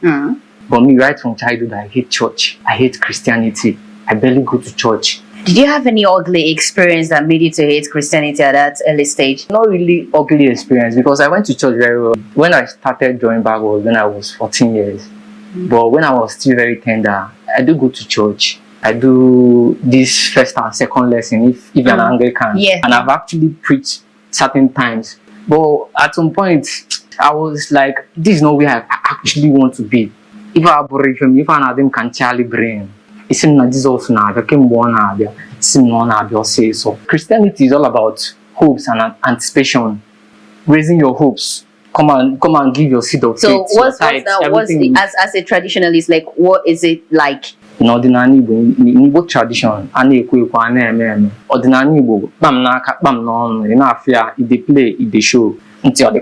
But me, right from childhood, I hate church. I hate Christianity. I barely go to church. Did you have any ugly experience that made you to hate Christianity at that early stage? Not really ugly experience because I went to church very well. When I started joining back was when I was 14 years. But when I was still very tender, I do go to church. I do this first and second lesson if you're an Anglican. Yeah. And I've actually preached certain times. But at some point, I was like, this is not where I actually want to be. If I borrow from if I can Charlie brain. It's in Jesus now, I came born now. It's in say so. Christianity is all about hopes and anticipation. Raising your hopes. Come and give your seed of faith. So what's that? As a traditionalist, like what is it like? In ordinary Igbo tradition, ordinary Igbo, bam naka, bam no, you know, fear, if they play, if they show, until they